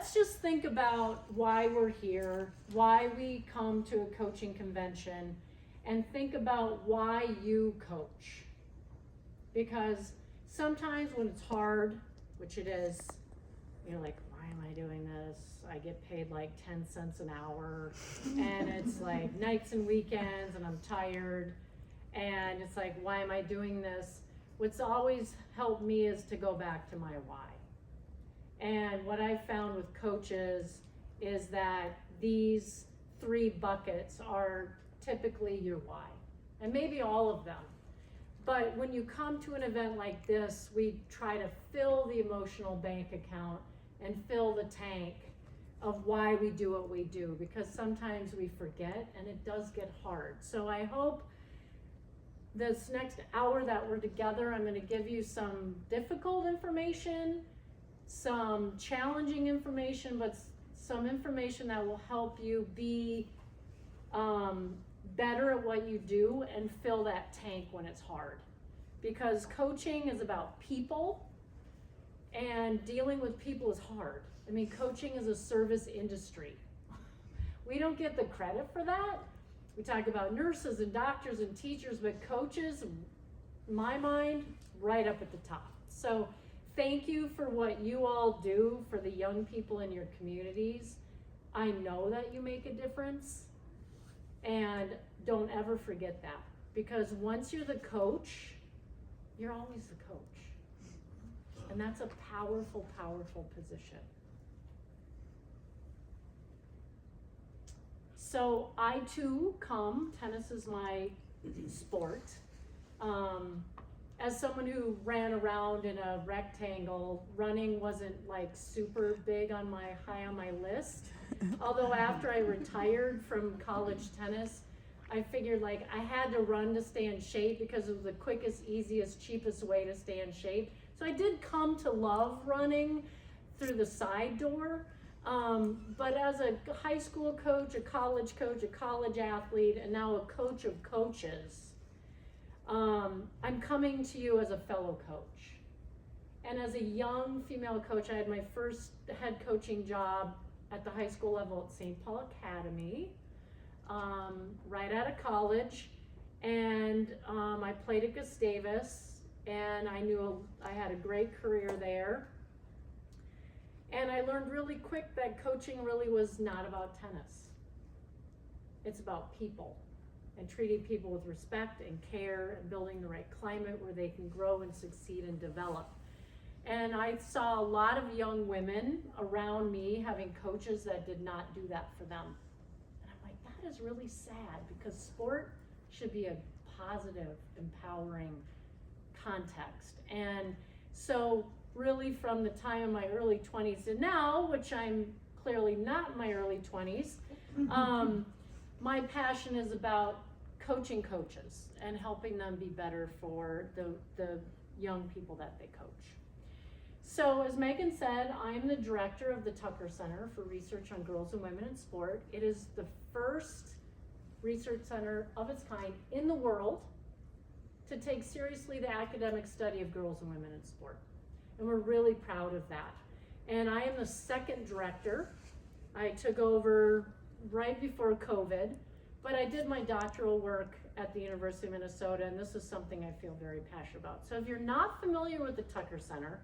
let's just think about why we're here, why we come to a coaching convention, and think about why you coach. Because sometimes when it's hard, which it is, you're like, why am I doing this? I get paid like 10 cents an hour, and it's like nights and weekends, and I'm tired, and it's like, why am I doing this? What's always helped me is to go back to my why. And what I found with coaches is that these 3 buckets are typically your why, and maybe all of them. But when you come to an event like this, we try to fill the emotional bank account and fill the tank of why we do what we do, because sometimes we forget and it does get hard. So I hope this next hour that we're together, I'm going to give you some difficult information, some challenging information, but some information that will help you be better at what you do and fill that tank when it's hard. Because coaching is about people, and dealing with people is hard. I mean, coaching is a service industry. We don't get the credit for that. We talk about nurses and doctors and teachers, but coaches, in my mind, right up at the top. So thank you for what you all do for the young people in your communities. I know that you make a difference, and don't ever forget that, because once you're the coach, you're always the coach. And that's a powerful, powerful position. So I too tennis is my sport. As someone who ran around in a rectangle, running wasn't like super big on high on my list. Although after I retired from college tennis, I figured like I had to run to stay in shape because it was the quickest, easiest, cheapest way to stay in shape. So I did come to love running through the side door. But as a high school coach, a college athlete, and now a coach of coaches, I'm coming to you as a fellow coach. And as a young female coach, I had my first head coaching job at the high school level at St. Paul Academy, right out of college. And I played at Gustavus, and I knew I had a great career there. And I learned really quick that coaching really was not about tennis. It's about people, and treating people with respect and care, and building the right climate where they can grow and succeed and develop. And I saw a lot of young women around me having coaches that did not do that for them. And I'm like, that is really sad, because sport should be a positive, empowering context. And so really from the time of my early 20s to now, which I'm clearly not in my early 20s, my passion is about coaching coaches and helping them be better for the young people that they coach. So as Megan said, I'm the director of the Tucker Center for Research on Girls and Women in Sport. It is the first research center of its kind in the world to take seriously the academic study of girls and women in sport. And we're really proud of that. And I am the second director. I took over right before COVID, but I did my doctoral work at the University of Minnesota, and this is something I feel very passionate about. So if you're not familiar with the Tucker Center,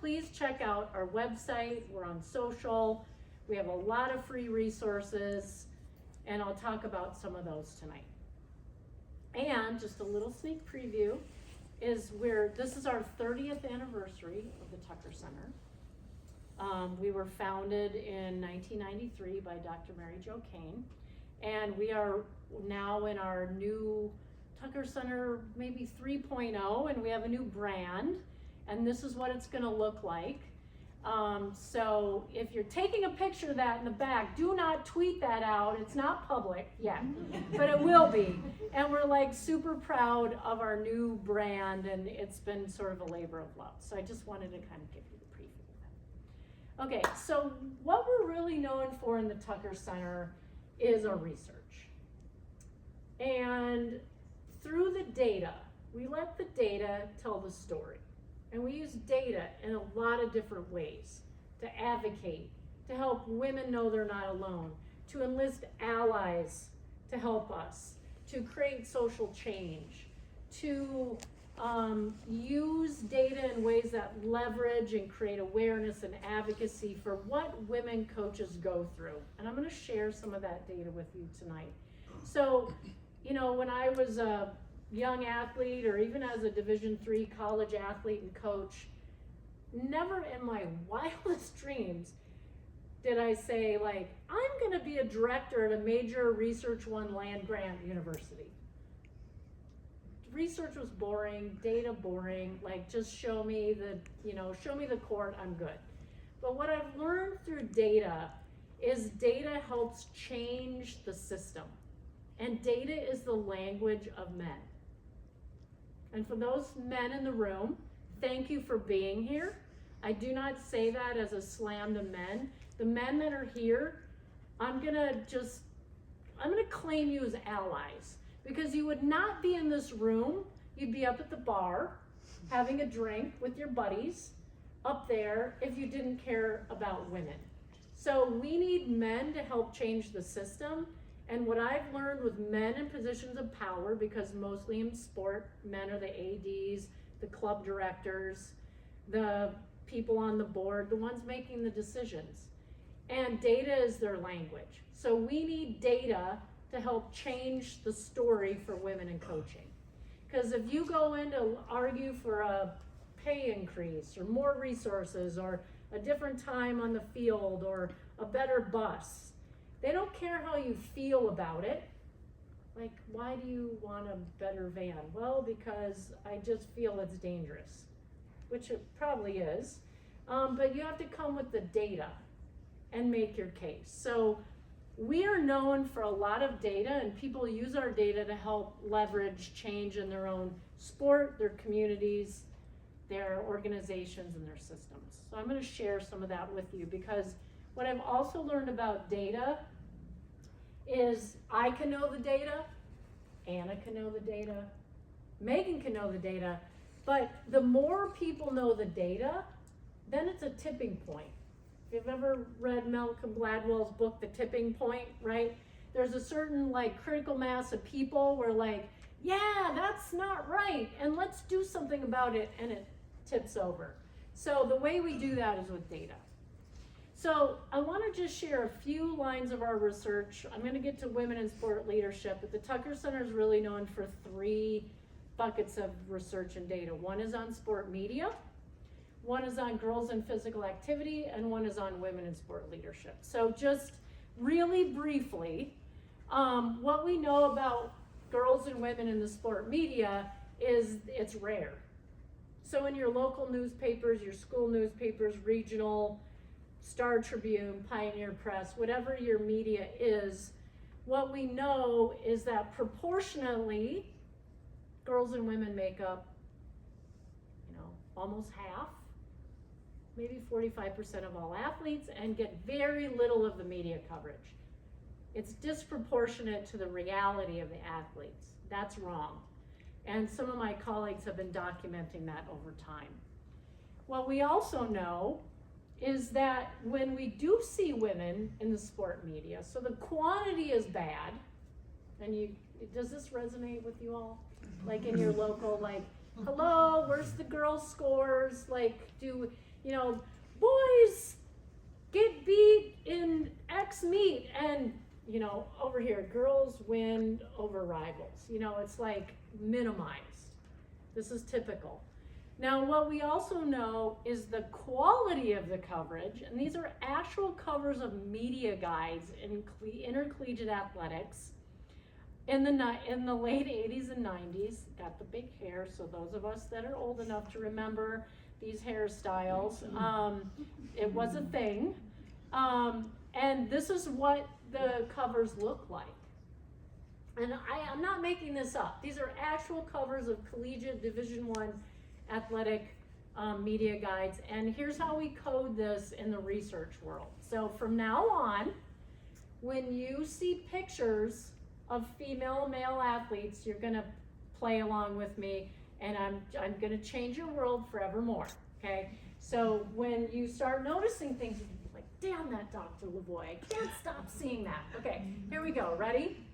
please check out our website. We're on social. We have a lot of free resources, and I'll talk about some of those tonight. And just a little sneak preview is this is our 30th anniversary of the Tucker Center. We were founded in 1993 by Dr. Mary Jo Kane, and we are now in our new Tucker Center, maybe 3.0, and we have a new brand, and this is what it's gonna look like. So if you're taking a picture of that in the back, do not tweet that out. It's not public yet, but it will be. And we're like super proud of our new brand, and it's been sort of a labor of love. So I just wanted to kind of give you the preview of that. Okay, so what we're really known for in the Tucker Center is our research. And through the data, we let the data tell the story. And we use data in a lot of different ways to advocate to help women know they're not alone, to enlist allies to help us, to create social change, to use data in ways that leverage and create awareness and advocacy for what women coaches go through. And I'm going to share some of that data with you tonight. So, you know, when I was a young athlete, or even as a Division III college athlete and coach, never in my wildest dreams did I say, like, I'm going to be a director at a major Research One land grant university. Research was boring, data boring, like, just show me the court, I'm good. But what I've learned through data is data helps change the system. And data is the language of men. And for those men in the room, thank you for being here. I do not say that as a slam to men. The men that are here, I'm gonna claim you as allies, because you would not be in this room. You'd be up at the bar having a drink with your buddies up there if you didn't care about women. So we need men to help change the system. And what I've learned with men in positions of power, because mostly in sport, men are the ADs, the club directors, the people on the board, the ones making the decisions. And data is their language. So we need data to help change the story for women in coaching. Because if you go in to argue for a pay increase or more resources or a different time on the field or a better bus, they don't care how you feel about it. Like, why do you want a better van? Well, because I just feel it's dangerous, which it probably is. But you have to come with the data and make your case. So we are known for a lot of data, and people use our data to help leverage change in their own sport, their communities, their organizations, and their systems. So I'm going to share some of that with you, because what I've also learned about data is I can know the data, Anna can know the data, Megan can know the data, but the more people know the data, then it's a tipping point. If you've ever read Malcolm Gladwell's book, The Tipping Point, right? There's a certain like critical mass of people where like, yeah, that's not right, and let's do something about it, and it tips over. So the way we do that is with data. So I want to just share a few lines of our research. I'm going to get to women in sport leadership, but the Tucker Center is really known for 3 buckets of research and data. One is on sport media, one is on girls in physical activity, and one is on women in sport leadership. So just really briefly, what we know about girls and women in the sport media is it's rare. So in your local newspapers, your school newspapers, regional, Star Tribune, Pioneer Press, whatever your media is, what we know is that proportionally, girls and women make up, almost half, maybe 45% of all athletes, and get very little of the media coverage. It's disproportionate to the reality of the athletes. That's wrong. And some of my colleagues have been documenting that over time. What we also know is that when we do see women in the sport media, so the quantity is bad, and does this resonate with you all? Like in your local, like, hello, where's the girls' scores? Like, boys get beat in X meet, and, over here, girls win over rivals. It's like minimized. This is typical. Now, what we also know is the quality of the coverage, and these are actual covers of media guides in intercollegiate athletics in the late 80s and 90s. Got the big hair, so those of us that are old enough to remember these hairstyles, it was a thing. And this is what the covers look like. And I'm not making this up. These are actual covers of collegiate Division I athletic media guides, and here's how we code this in the research world. So from now on, when you see pictures of female, male athletes, you're gonna play along with me, and I'm gonna change your world forevermore, okay? So when you start noticing things, like, damn that Dr. LaVoi, I can't stop seeing that. Okay, here we go, ready?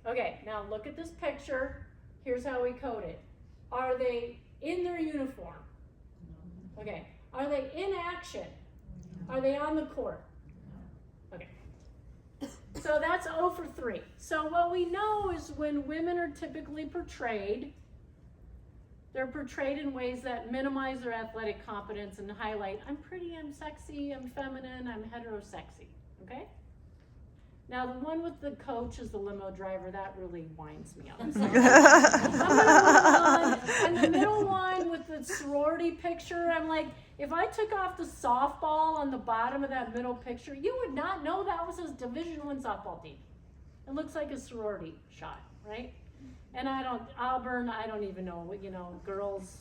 Okay, now look at this picture. Here's how we code it. Are they in their uniform? Okay, are they in action? Are they on the court? Okay, so that's 0 for 3. So what we know is when women are typically portrayed, they're portrayed in ways that minimize their athletic competence and highlight, I'm pretty, I'm sexy, I'm feminine, I'm heterosexy, okay? Now the one with the coach is the limo driver, that really winds me up. So I'm gonna move on. And the middle one with the sorority picture, I'm like, if I took off the softball on the bottom of that middle picture, you would not know that was his Division I softball team. It looks like a sorority shot, right? And Auburn, I don't even know, girls,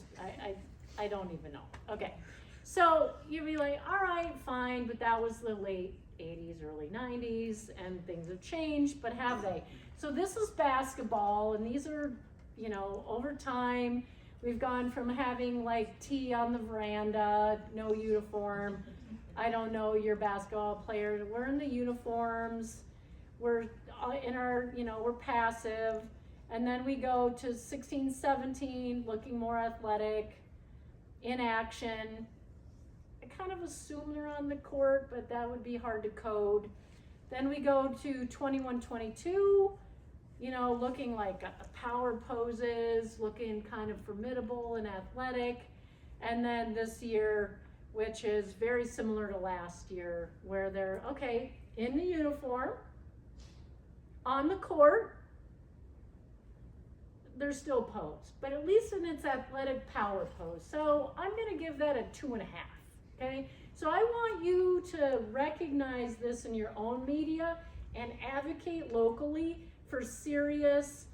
I don't even know. Okay, so you'd be like, all right, fine, but that was the late 80s, early 90s, and things have changed, but have they? So this is basketball, and these are, over time, we've gone from having like tea on the veranda, no uniform. I don't know your basketball players, we're in the uniforms, we're in our, we're passive. And then we go to 16, 17, looking more athletic, in action. I kind of assume they're on the court, but that would be hard to code. Then we go to 21, 22, looking like power poses, looking kind of formidable and athletic. And then this year, which is very similar to last year, where they're, okay, in the uniform, on the court, they're still posed, but at least in its athletic power pose. So I'm gonna give that a 2.5, okay? So I want you to recognize this in your own media and advocate locally for serious,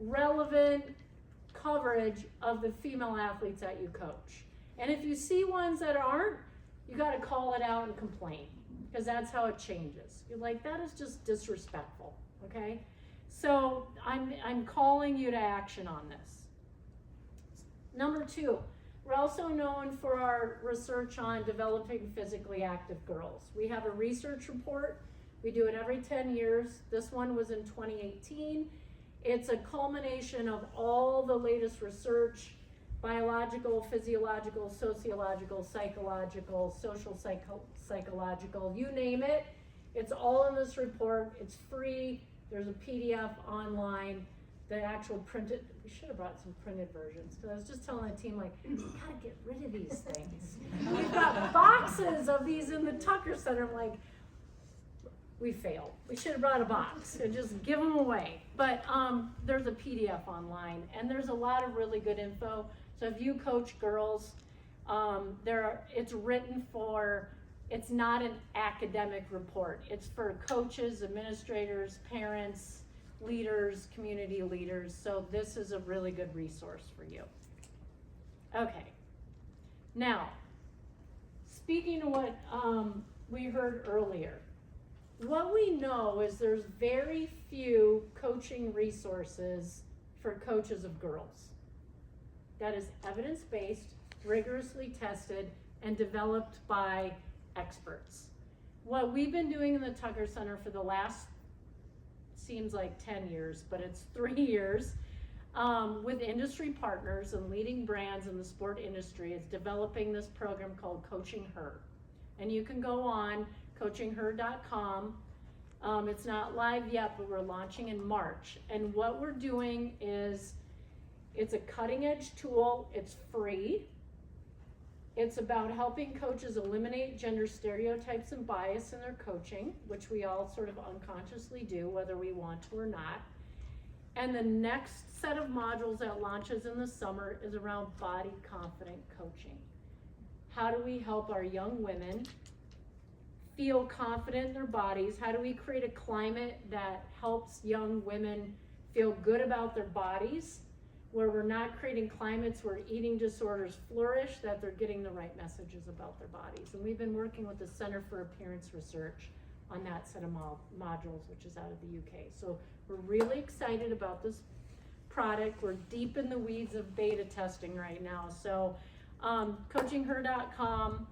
relevant coverage of the female athletes that you coach. And if you see ones that aren't, you gotta call it out and complain, because that's how it changes. You're like, that is just disrespectful, okay? So I'm calling you to action on this. Number 2, we're also known for our research on developing physically active girls. We have a research report. We do it every 10 years. This one was in 2018. It's a culmination of all the latest research, biological, physiological, sociological, psychological, social psychological, you name it. It's all in this report. It's free. There's a PDF online, the actual printed, we should have brought some printed versions, because I was just telling the team, like, we gotta get rid of these things. We've got boxes of these in the Tucker Center. I'm like, we failed. We should have brought a box and just give them away. But there's a PDF online, and there's a lot of really good info. So if you coach girls, it's written for, it's not an academic report. It's for coaches, administrators, parents, leaders, community leaders. So this is a really good resource for you. Okay. Now, speaking of what we heard earlier, what we know is there's very few coaching resources for coaches of girls. That is evidence-based, rigorously tested, and developed by experts. What we've been doing in the Tucker Center for the last, seems like 10 years, but it's 3 years, with industry partners and leading brands in the sport industry, is developing this program called Coaching Her. And you can go on coachingher.com. It's not live yet, but we're launching in March. And what we're doing is, it's a cutting edge tool, it's free. It's about helping coaches eliminate gender stereotypes and bias in their coaching, which we all sort of unconsciously do, whether we want to or not. And the next set of modules that launches in the summer is around body confident coaching. How do we help our young women feel confident in their bodies? How do we create a climate that helps young women feel good about their bodies, where we're not creating climates where eating disorders flourish, that they're getting the right messages about their bodies? And we've been working with the Center for Appearance Research on that set of modules, which is out of the UK. So we're really excited about this product. We're deep in the weeds of beta testing right now. So coachingher.com,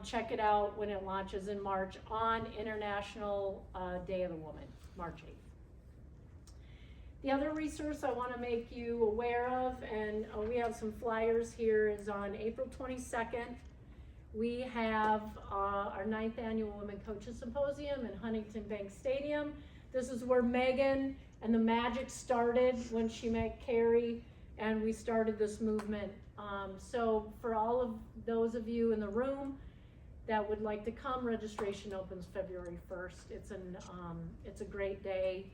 Check it out when it launches in March on International Day of the Woman, March 8th. The other resource I want to make you aware of, and we have some flyers here, is on April 22nd. We have our 9th annual Women Coaches Symposium in Huntington Bank Stadium. This is where Megan and the magic started when she met Carrie, and we started this movement. So for all of those of you in the room that would like to come, registration opens February 1st. It's a great day,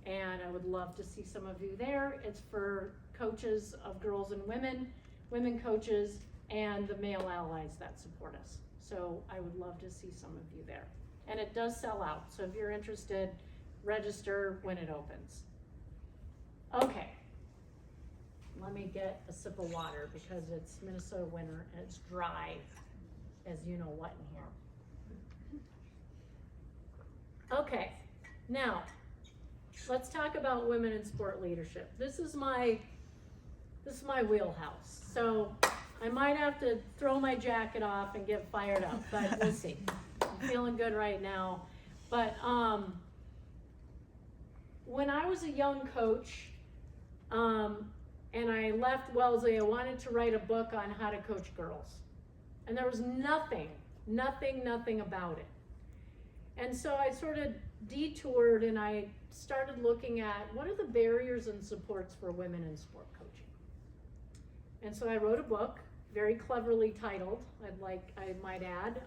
and I would love to see some of you there. It's for coaches of girls and women coaches, and the male allies that support us. So I would love to see some of you there. And it does sell out, so if you're interested, register when it opens. Okay, let me get a sip of water because it's Minnesota winter and it's dry, as you know what in here. Okay, now let's talk about women in sport leadership. This is my wheelhouse. So I might have to throw my jacket off and get fired up, but we'll see. I'm feeling good right now. But when I was a young coach, and I left Wellesley, I wanted to write a book on how to coach girls. And there was nothing about it. And so I sort of detoured and I started looking at what are the barriers and supports for women in sport coaching. And so I wrote a book, very cleverly titled, I might add,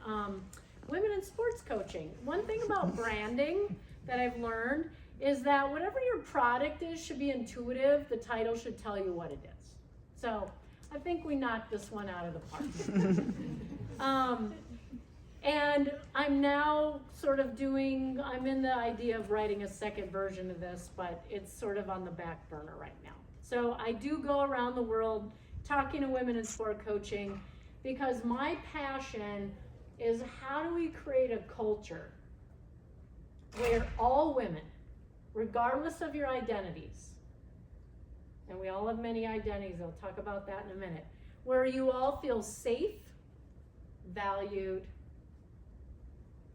Women in Sports Coaching. One thing about branding that I've learned is that whatever your product is should be intuitive. The title should tell you what it is. So I think we knocked this one out of the park. And I'm now sort of I'm in the idea of writing a second version of this, but it's sort of on the back burner right now. So I do go around the world talking to women in sport coaching because my passion is how do we create a culture where all women, regardless of your identities, and we all have many identities, I'll talk about that in a minute, where you all feel safe, valued,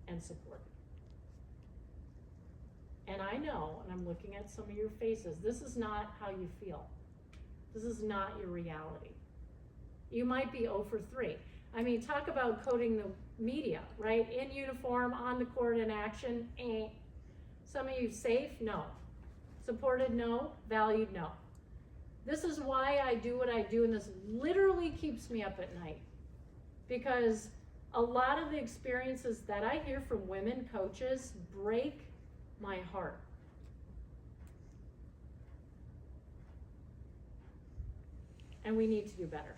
and supported. And I know, and I'm looking at some of your faces, this is not how you feel. This is not your reality. You might be 0 for 3. I mean, talk about coding the media, right? In uniform, on the court, in action, Some of you safe? No. Supported? No. Valued? No. This is why I do what I do, and this literally keeps me up at night. Because a lot of the experiences that I hear from women coaches break my heart. And we need to do better.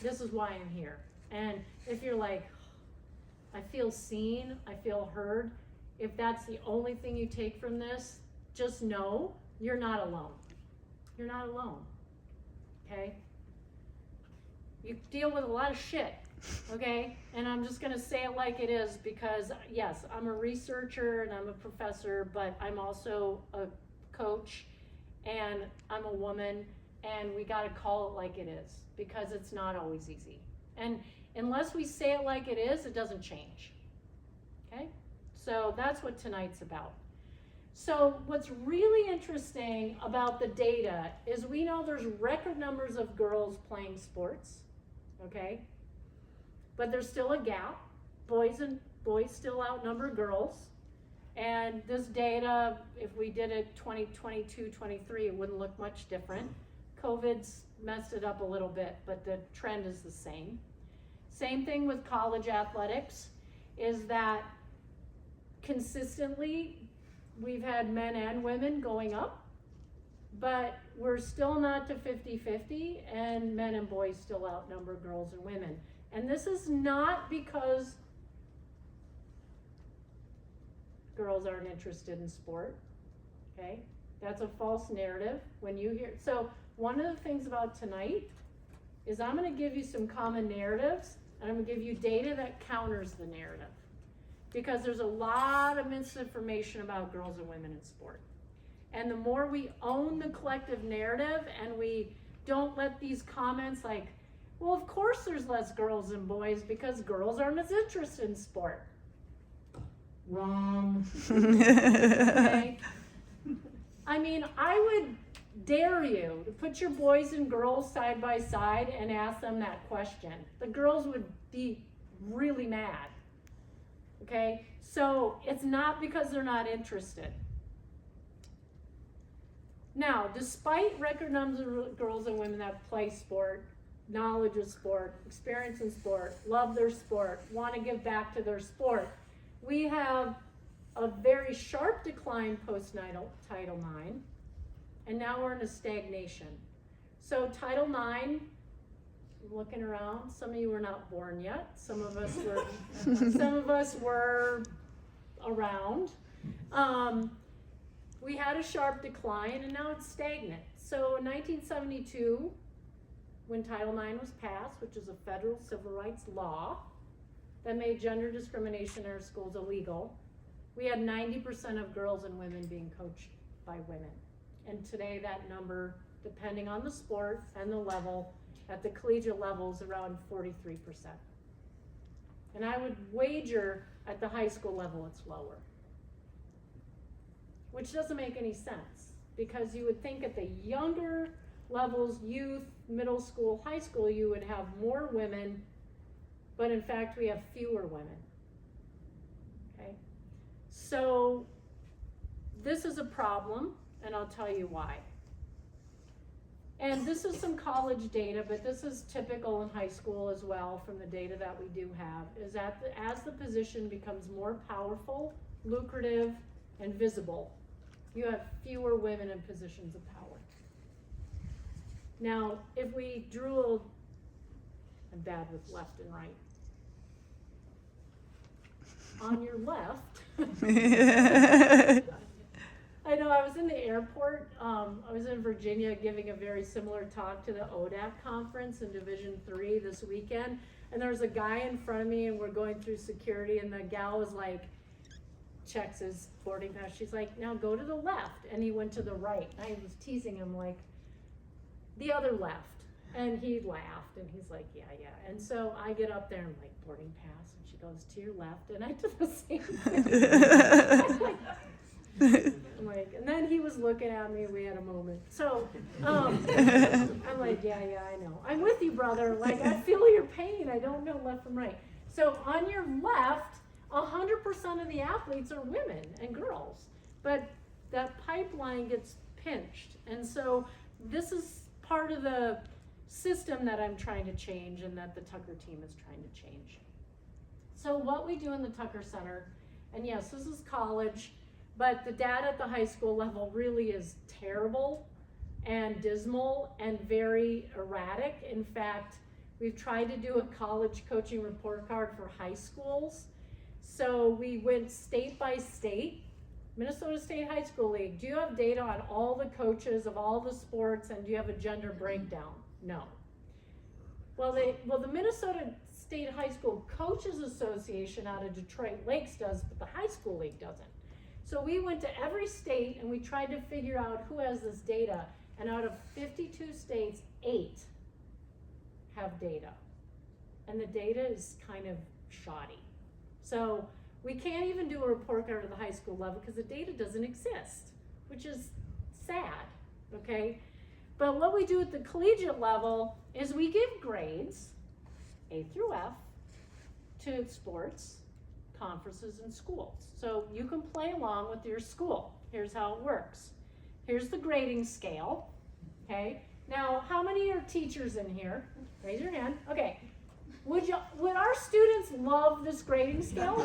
This is why I'm here. And if you're like, I feel seen, I feel heard, if that's the only thing you take from this, just know you're not alone. You're not alone, okay? You deal with a lot of shit, okay? And I'm just gonna say it like it is because, yes, I'm a researcher and I'm a professor, but I'm also a coach and I'm a woman, and we gotta call it like it is because it's not always easy. And unless we say it like it is, it doesn't change, okay? So that's what tonight's about. So what's really interesting about the data is we know there's record numbers of girls playing sports, okay? But there's still a gap. Boys still outnumber girls. And this data, if we did it 2022, 23, it wouldn't look much different. COVID's messed it up a little bit, but the trend is the same. Same thing with college athletics, is that consistently we've had men and women going up, but we're still not to 50-50, and men and boys still outnumber girls and women. And this is not because girls aren't interested in sport, okay? That's a false narrative when you hear. So one of the things about tonight is I'm gonna give you some common narratives, and I'm gonna give you data that counters the narrative. Because there's a lot of misinformation about girls and women in sport. And the more we own the collective narrative and we don't let these comments like, Well, of course there's less girls than boys because girls aren't as interested in sport. Wrong. Okay? I mean, I would dare you to put your boys and girls side by side and ask them that question. The girls would be really mad. Okay? So it's not because they're not interested. Now, despite record numbers of girls and women that play sport, knowledge of sport, experience in sport, love their sport, want to give back to their sport, we have a very sharp decline post-Title IX, and now we're in a stagnation. So Title IX, looking around, some of you were not born yet, some of us were around. We had a sharp decline, and now it's stagnant. So in 1972, when Title IX was passed, which is a federal civil rights law that made gender discrimination in our schools illegal, we had 90% of girls and women being coached by women. And today that number, depending on the sport and the level, at the collegiate level is around 43%. And I would wager at the high school level it's lower. Which doesn't make any sense, because you would think at the younger levels, youth, middle school, high school, you would have more women, but in fact we have fewer women. Okay? So this is a problem, and I'll tell you why. And this is some college data, but this is typical in high school as well from the data that we do have, is that as the position becomes more powerful, lucrative, and visible, you have fewer women in positions of power. Now, if we drew I'm bad with left and right. On your left, I know I was in the airport. I was in Virginia giving a very similar talk to the ODAC conference in Division 3 this weekend. And there was a guy in front of me, and we're going through security, and the gal was like, checks his boarding pass. She's like, now go to the left. And he went to the right. I was teasing him like, the other left. And he laughed, and he's like, yeah. And so I get up there and I'm like, boarding pass. And she goes, to your left. And I did the same thing. I'm like, and then he was looking at me, we had a moment. So, I'm like, yeah, I know. I'm with you, brother. Like, I feel your pain. I don't know left from right. So on your left, 100% of the athletes are women and girls, but that pipeline gets pinched. And so this is part of the system that I'm trying to change and that the Tucker team is trying to change. So what we do in the Tucker Center, and yes, this is college, but the data at the high school level really is terrible and dismal and very erratic. In fact, we've tried to do a college coaching report card for high schools. So we went state by state. Minnesota State High School League, do you have data on all the coaches of all the sports, and do you have a gender breakdown? No. Well, the Minnesota State High School Coaches Association out of Detroit Lakes does, but the high school league doesn't. So we went to every state and we tried to figure out who has this data, and out of 52 states, 8 have data. And the data is kind of shoddy. So we can't even do a report card at the high school level because the data doesn't exist, which is sad, okay? But what we do at the collegiate level is we give grades, A through F, to sports, conferences, and schools. So you can play along with your school. Here's how it works. Here's the grading scale, okay? Now, how many are teachers in here? Raise your hand. Okay. Would our students love this grading scale?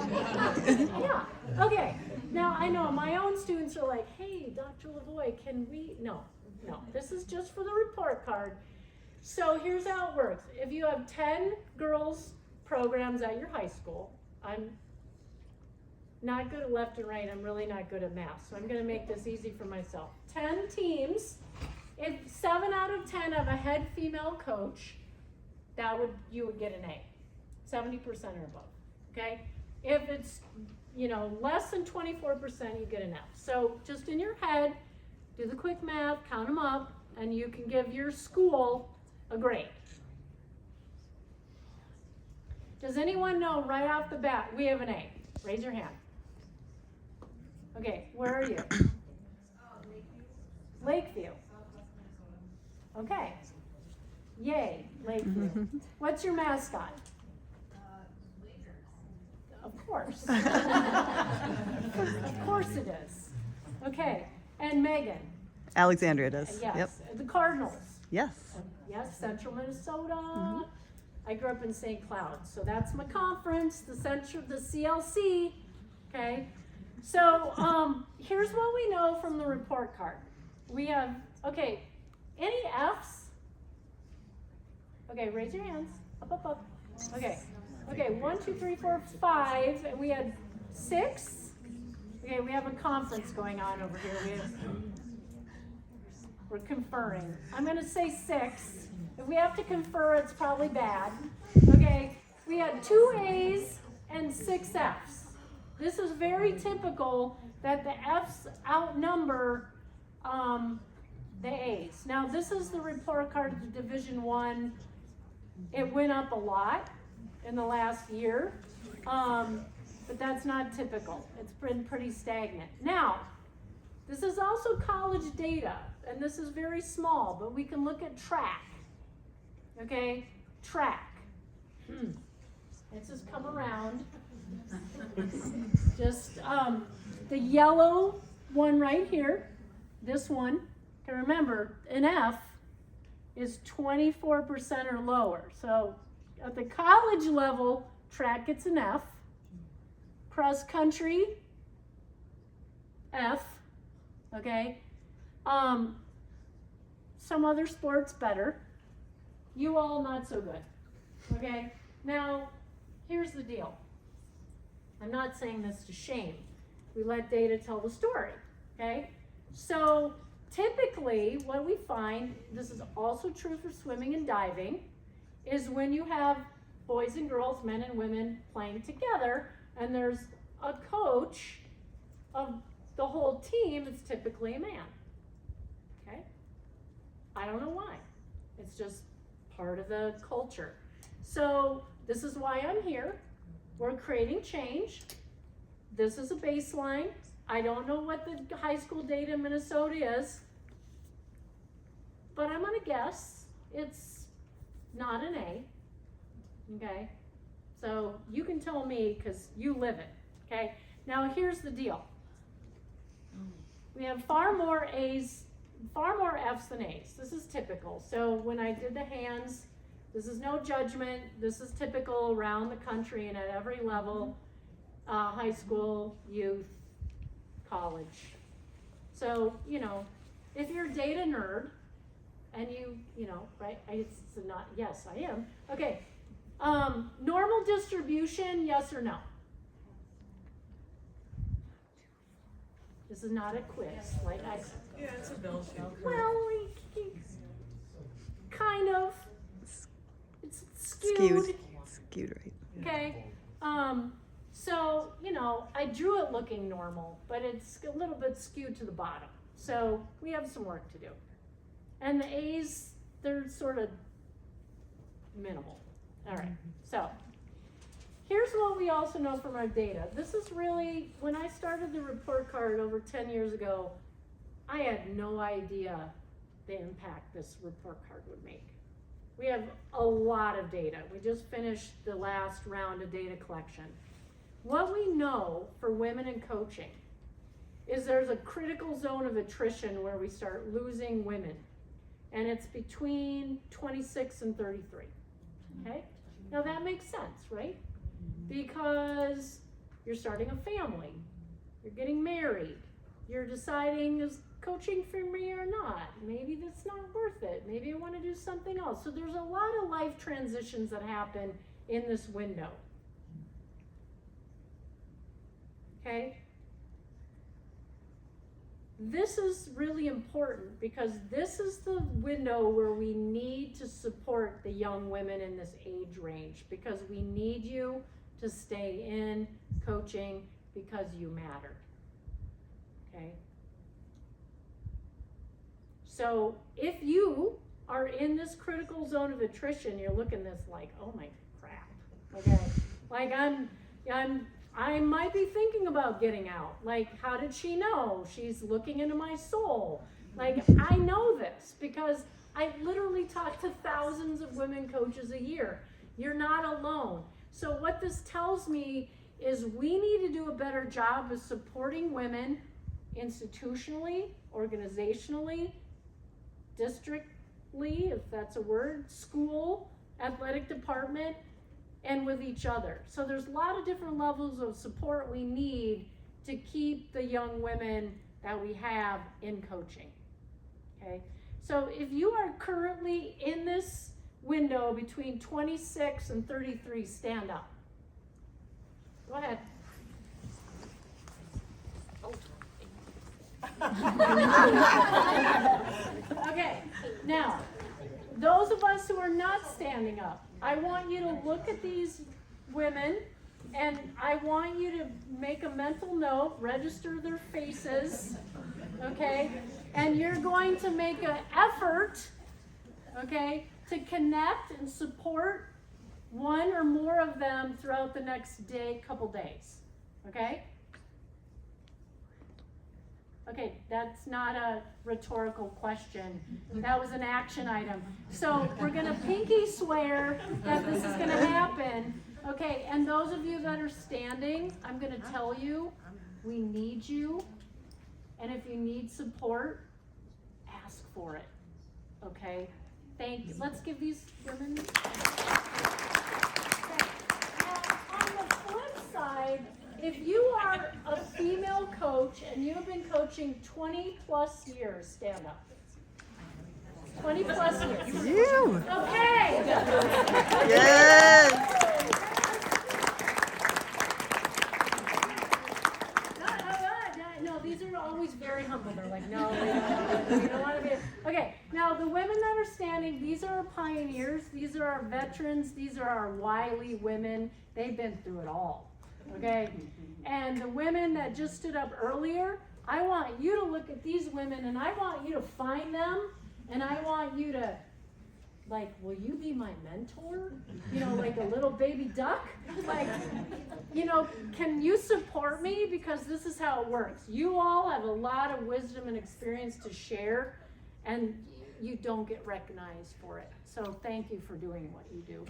Yeah. Okay. Now, I know my own students are like, hey, Dr. LaVoi, can we? No. This is just for the report card. So here's how it works. If you have 10 girls programs at your high school, I'm not good at left and right. I'm really not good at math. So I'm going to make this easy for myself. 10 teams. If 7 out of 10 have a head female coach, you would get an A, 70% or above, okay? If it's, less than 24%, you get an F. So just in your head, do the quick math, count them up, and you can give your school a grade. Does anyone know right off the bat we have an A? Raise your hand. Okay, where are you? Lakeview. Okay. Yay, Lakeview. What's your mascot? Of course. Of course it is. Okay, and Megan? Alexandria does. Yes. Yep. The Cardinals? Yes. Yes, Central Minnesota. I grew up in St. Cloud, so that's my conference, the CLC. Okay, so here's what we know from the report card. We have, okay, any F's? Okay, raise your hands. Up, up, up. Okay, 1, 2, 3, 4, 5, and we had 6. Okay, we have a conference going on over here. We're conferring. I'm going to say 6. If we have to confer, it's probably bad. Okay, we had 2 A's and 6 F's. This is very typical that the F's outnumber the A's. Now, this is the report card of the Division I. It went up a lot in the last year, but that's not typical. It's been pretty stagnant. Now, this is also college data, and this is very small, but we can look at track. Okay, track. Let's just come around. Just the yellow one right here, this one. Okay, remember, an F is 24% or lower. So at the college level, track gets an F. Cross country, F. Okay. Some other sports better. You all not so good. Okay. Now, here's the deal. I'm not saying this to shame. We let data tell the story. Okay. So typically, what we find, this is also true for swimming and diving, is when you have boys and girls, men and women playing together, and there's a coach of the whole team, it's typically a man. Okay? I don't know why. It's just part of the culture. So this is why I'm here. We're creating change. This is a baseline. I don't know what the high school data in Minnesota is, but I'm gonna guess it's not an A. Okay? So you can tell me because you live it. Okay? Now here's the deal. We have far more F's than A's. This is typical. So when I did the hands, this is no judgment. This is typical around the country and at every level, high school, youth, college. So, you know, if you're a data nerd and you know, right? It's not, yes, I am. Okay. Normal distribution, yes or no? This is not a quiz. Yeah, it's a bell shape. Well, kind of. It's skewed. Skewed, right. Okay. So, you know, I drew it looking normal, but it's a little bit skewed to the bottom. So we have some work to do. And the A's, they're sort of minimal. All right. So here's what we also know from our data. This is really, when I started the report card over 10 years ago, I had no idea the impact this report card would make. We have a lot of data. We just finished the last round of data collection. What we know for women in coaching is there's a critical zone of attrition where we start losing women. And it's between 26 and 33. Okay? Now that makes sense, right? Because you're starting a family, you're getting married, you're deciding is coaching for me or not. Maybe that's not worth it. Maybe I want to do something else. So there's a lot of life transitions that happen in this window. Okay? This is really important because this is the window where we need to support the young women in this age range because we need you to stay in coaching because you matter. Okay? So if you are in this critical zone of attrition, you're looking at this like, oh my crap. Okay, like I might be thinking about getting out. Like, how did she know? She's looking into my soul. Like, I know this because I literally talk to thousands of women coaches a year. You're not alone. So what this tells me is we need to do a better job of supporting women institutionally, organizationally, districtly, if that's a word, school, athletic department, and with each other. So there's a lot of different levels of support we need to keep the young women that we have in coaching. Okay, so if you are currently in this window between 26 and 33, stand up. Go ahead. Okay, now, those of us who are not standing up, I want you to look at these women and I want you to make a mental note, register their faces, okay? And you're going to make an effort, okay, to connect and support one or more of them throughout the next couple days, okay? Okay, that's not a rhetorical question. That was an action item. So we're gonna pinky swear that this is gonna happen. Okay, and those of you that are standing, I'm gonna tell you, we need you. And if you need support, ask for it, okay? Thank you. Let's give these women. Okay. Now, on the flip side, if you are a female coach and you have been coaching 20 plus years, stand up. 20 plus years. You. Okay. Yes. No, these are always very humble. They're like, no, we don't want to be. Okay, now the women that are standing, these are our pioneers. These are our veterans. These are our wily women. They've been through it all. Okay, and the women that just stood up earlier, I want you to look at these women and I want you to find them and I want you to, like, will you be my mentor? You know, like a little baby duck? Like, you know, can you support me? Because this is how it works. You all have a lot of wisdom and experience to share and you don't get recognized for it. So thank you for doing what you do.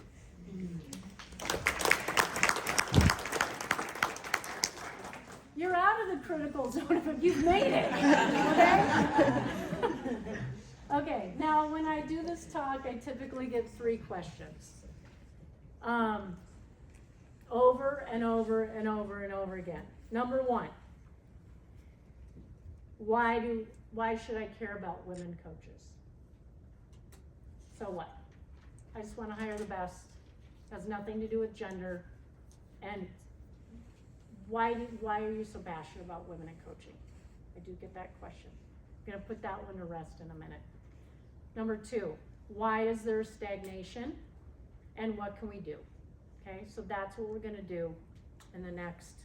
You're out of the critical zone, but you've made it, okay? Okay, now when I do this talk, I typically get 3 questions. Over and over and over and over again. Number 1, why should I care about women coaches? So what? I just want to hire the best. Has nothing to do with gender. And why are you so passionate about women in coaching? I do get that question. I'm gonna put that one to rest in a minute. Number 2, why is there stagnation and what can we do? Okay, so that's what we're gonna do in the next,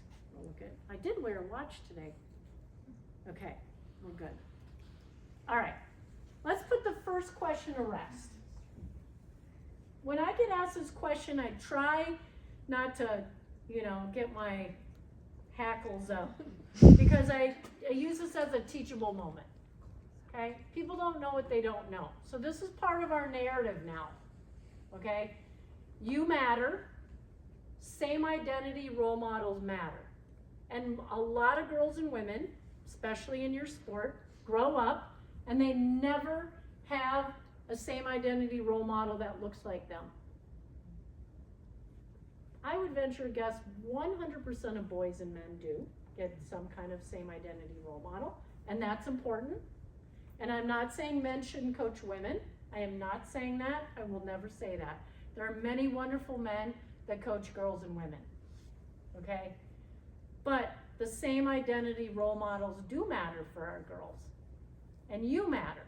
I did wear a watch today. Okay, we're good. All right, let's put the first question to rest. When I get asked this question, I try not to, get my hackles up because I use this as a teachable moment. Okay, people don't know what they don't know. So this is part of our narrative now. Okay, you matter. Same identity role models matter. And a lot of girls and women, especially in your sport, grow up and they never have a same identity role model that looks like them. I would venture to guess 100% of boys and men do get some kind of same identity role model, and that's important. And I'm not saying men shouldn't coach women. I am not saying that. I will never say that. There are many wonderful men that coach girls and women, okay? But the same identity role models do matter for our girls, and you matter.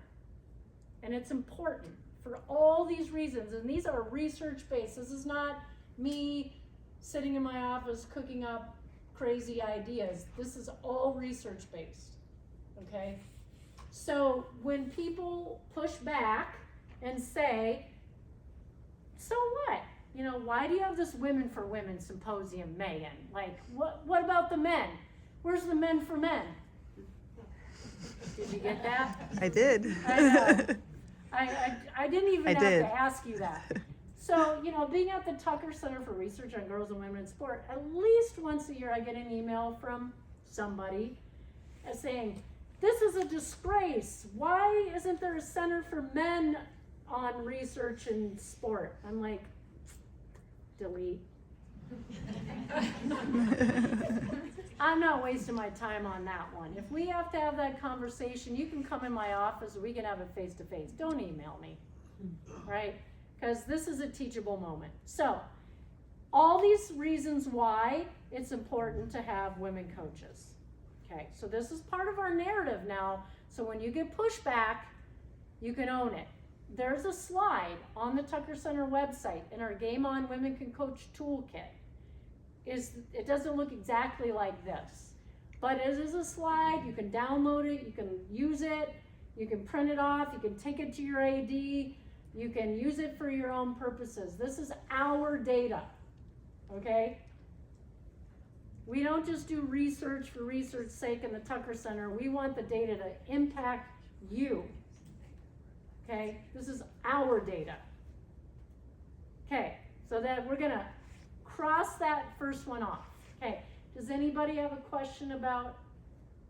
And it's important for all these reasons, and these are research-based. This is not me sitting in my office cooking up crazy ideas. This is all research-based, okay? So when people push back and say, so what? you know, why do you have this Women for Women symposium, Megan? Like, what about the men? Where's the men for men? Did you get that? I did. I know. I didn't even I have did. to ask you that. So, you know, being at the Tucker Center for Research on Girls and Women in Sport, at least once a year I get an email from somebody saying, this is a disgrace. Why isn't there a center for men on research in sport? I'm like, delete. I'm not wasting my time on that one. If we have to have that conversation, you can come in my office or we can have it face to face. Don't email me, right? Because this is a teachable moment. So, all these reasons why it's important to have women coaches. Okay, so this is part of our narrative now. So when you get pushback, you can own it. There's a slide on the Tucker Center website in our Game On Women Can Coach toolkit. It doesn't look exactly like this, but it is a slide. You can download it, you can use it, you can print it off, you can take it to your AD, you can use it for your own purposes. This is our data, okay? We don't just do research for research's sake in the Tucker Center. We want the data to impact you. Okay, this is our data. Okay, so that we're gonna cross that first one off. Okay, does anybody have a question about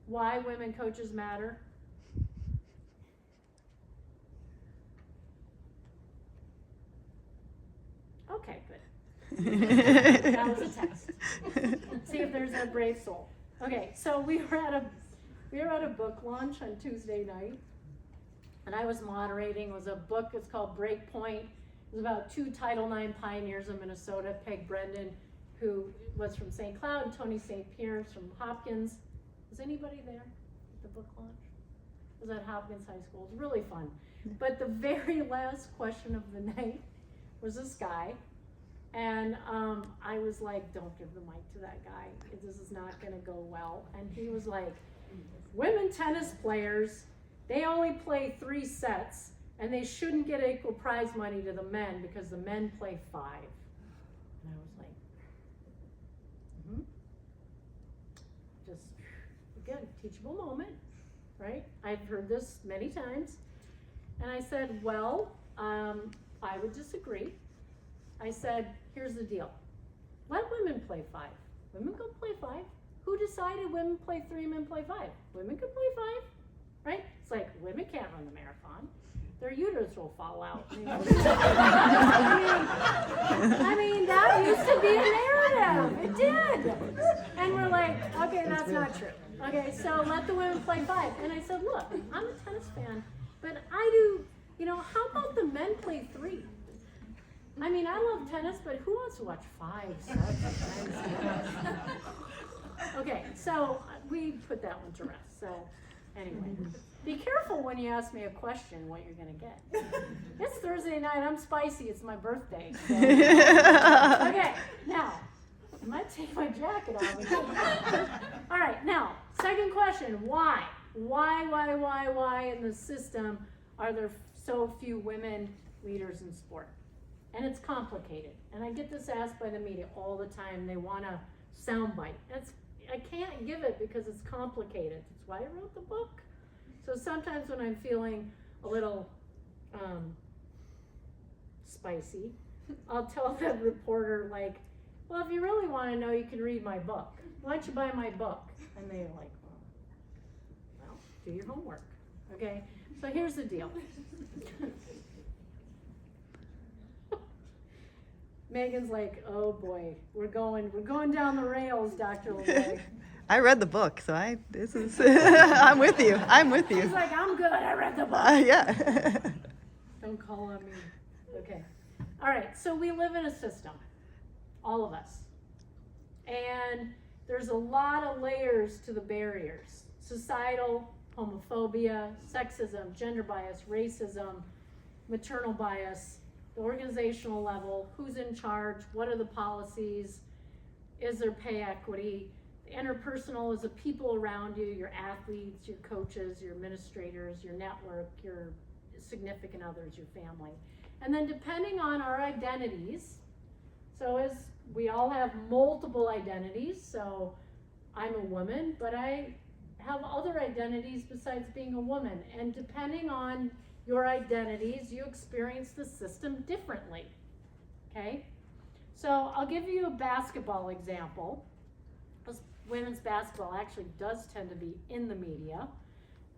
why women coaches matter? Okay, good. That was a test. See if there's a brave soul. Okay, so we were at a book launch on Tuesday night, and I was moderating. It was a book. It's called Breakpoint. It was about two Title IX pioneers in Minnesota, Peg Brendan, who was from St. Cloud, and Tony St. Pierre from Hopkins. Was anybody there at the book launch? It was at Hopkins High School. It was really fun. But the very last question of the night was this guy. And I was like, don't give the mic to that guy. This is not gonna go well. And he was like, women tennis players, they only play 3 sets and they shouldn't get equal prize money to the men because the men play 5. And I was like, just, again, teachable moment, right? I've heard this many times. And I said, well, I would disagree. I said, here's the deal. Let women play 5. Women go play 5. Who decided women play 3, men play 5? Women can play 5, right? It's like, women can't run the marathon. Their uterus will fall out. I mean, that used to be a narrative. It did. And we're like, okay, that's not true. Okay, so let the women play 5. And I said, look, I'm a tennis fan, but I do, you know, how about the men play 3? I mean, I love tennis, but who wants to watch 5 sets of tennis? Okay, so we put that one to rest. So anyway, be careful when you ask me a question what you're gonna get. It's Thursday night, I'm spicy, it's my birthday. So. Okay, now, I might take my jacket off. All right, now, second question, why? Why in the system are there so few women leaders in sport? And it's complicated. And I get this asked by the media all the time. They want a soundbite. I can't give it because it's complicated. That's why I wrote the book. So sometimes when I'm feeling a little spicy, I'll tell the reporter, like, well, if you really want to know, you can read my book. Why don't you buy my book? And they're like, well, do your homework. Okay? So here's the deal. Megan's like, oh boy, we're going down the rails, Dr. LaVoi. I read the book, so I'm with you. She's like, I'm good, I read the book. Yeah. Don't call on me. Okay. All right, so we live in a system, all of us. And there's a lot of layers to the barriers. Societal, homophobia, sexism, gender bias, racism, maternal bias, the organizational level, who's in charge, what are the policies, is there pay equity, the interpersonal is the people around you, your athletes, your coaches, your administrators, your network, your significant others, your family. And then depending on our identities, So as we all have multiple identities, so I'm a woman, but I have other identities besides being a woman. And depending on your identities, you experience the system differently, okay? So I'll give you a basketball example, because women's basketball actually does tend to be in the media,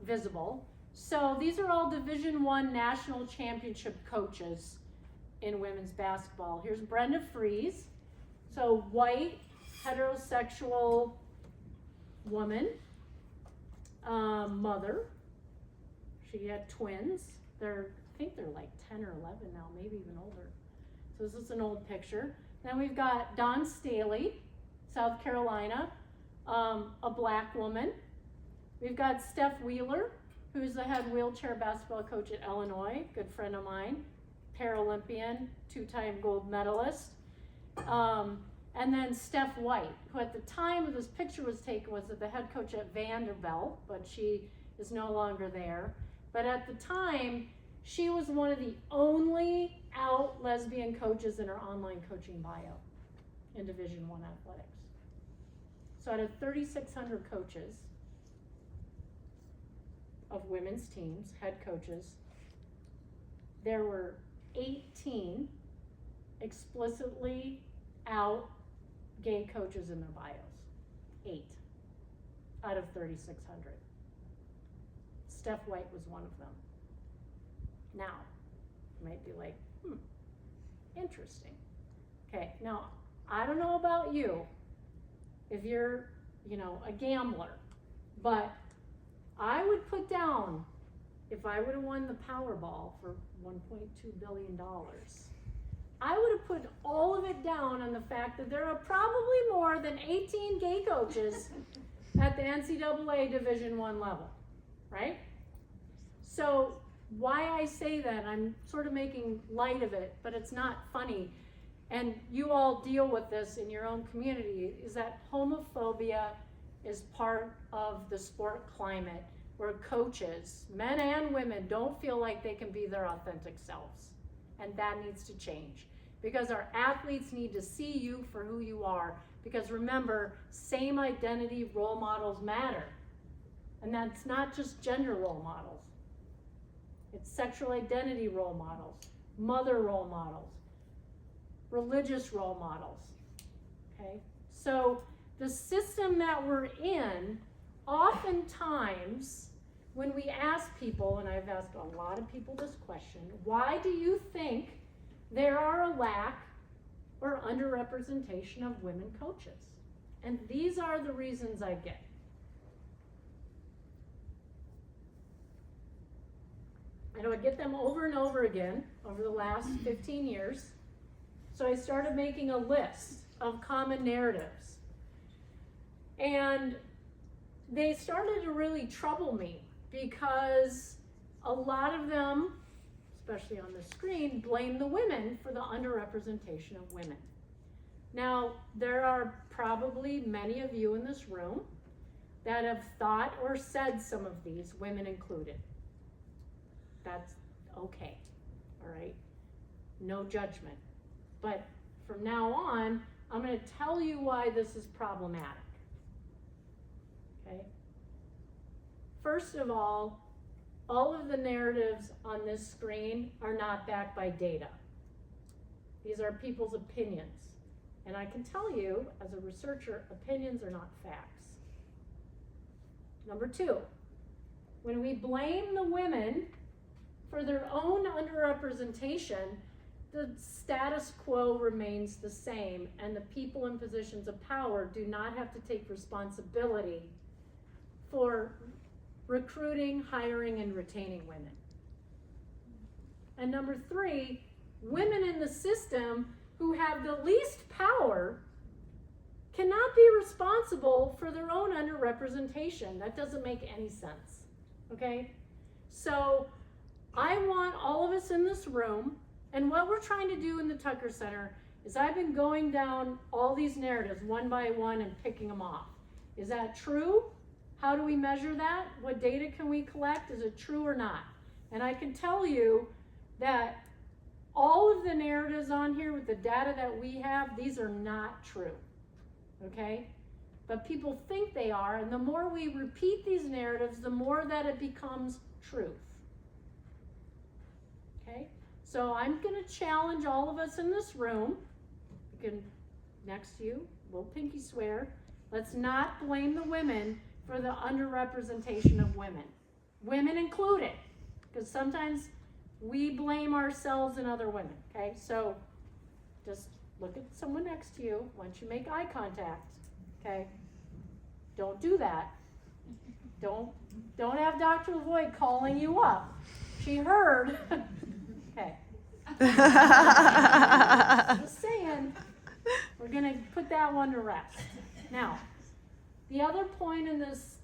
visible. So these are all Division I national championship coaches in women's basketball. Here's Brenda Fries, so white, heterosexual woman, mother. She had twins. I think they're like 10 or 11 now, maybe even older. So this is an old picture. Then we've got Dawn Staley, South Carolina, a black woman. We've got Steph Wheeler, who's the head wheelchair basketball coach at Illinois, good friend of mine, Paralympian, 2-time gold medalist. And then Steph White, who at the time of this picture was taken was the head coach at Vanderbilt, but she is no longer there. But at the time, she was one of the only out lesbian coaches in her online coaching bio in Division I athletics. So out of 3,600 coaches of women's teams, head coaches, there were 18 explicitly out gay coaches in their bios. 8 out of 3,600. Steph White was one of them. Now, you might be like, interesting. Okay, now, I don't know about you, if you're, a gambler, but I would put down, if I would have won the Powerball for $1.2 billion, I would have put all of it down on the fact that there are probably more than 18 gay coaches at the NCAA Division I level, right? So why I say that, I'm sort of making light of it, but it's not funny. And you all deal with this in your own community, is that homophobia is part of the sport climate where coaches, men and women, don't feel like they can be their authentic selves. And that needs to change. Because our athletes need to see you for who you are. Because remember, same identity role models matter. And that's not just gender role models. It's sexual identity role models, mother role models, religious role models, okay? So the system that we're in, oftentimes, when we ask people, and I've asked a lot of people this question, why do you think there are a lack or underrepresentation of women coaches? And these are the reasons I get. I know I get them over and over again over the last 15 years. So I started making a list of common narratives. And they started to really trouble me because a lot of them, especially on the screen, blame the women for the underrepresentation of women. Now, there are probably many of you in this room that have thought or said some of these, women included. That's okay, all right? No judgment. But from now on, I'm going to tell you why this is problematic, okay? First of all of the narratives on this screen are not backed by data. These are people's opinions. And I can tell you, as a researcher, opinions are not facts. Number 2, when we blame the women for their own underrepresentation, the status quo remains the same, and the people in positions of power do not have to take responsibility for recruiting, hiring, and retaining women. And number 3, women in the system who have the least power cannot be responsible for their own underrepresentation. That doesn't make any sense, okay? So I want all of us in this room, and what we're trying to do in the Tucker Center is I've been going down all these narratives one by one and picking them off. Is that true? How do we measure that? What data can we collect? Is it true or not? And I can tell you that all of the narratives on here with the data that we have, these are not true, okay? But people think they are, and the more we repeat these narratives, the more that it becomes truth. Okay? So I'm going to challenge all of us in this room. You can, next to you, little pinky swear. Let's not blame the women for the underrepresentation of women. Women included, because sometimes we blame ourselves and other women. Okay? So just look at someone next to you once you make eye contact. Okay? Don't do that. Don't have Dr. LaVoi calling you up. She heard. Okay. Just saying. We're going to put that one to rest. Now, the other point in this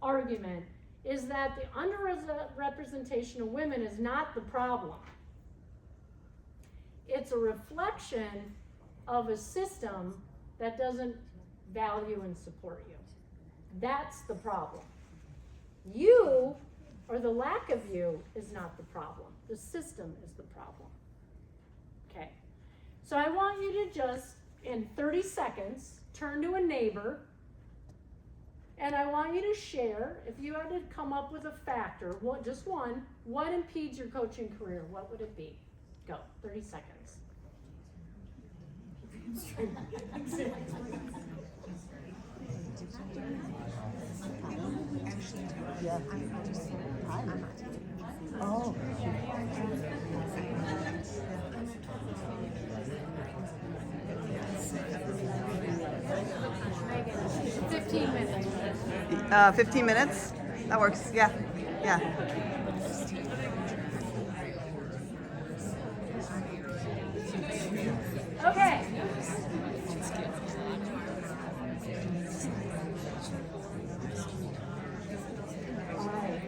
argument is that the underrepresentation of women is not the problem. It's a reflection of a system that doesn't value and support you. That's the problem. You, or the lack of you, is not the problem. The system is the problem. Okay. So I want you to just, in 30 seconds, turn to a neighbor, and I want you to share, if you had to come up with a factor, just one, what impedes your coaching career? What would it be? Go, 30 seconds. Yeah. Oh. 15 minutes. 15 minutes? That works. Yeah. Yeah. Okay. All right.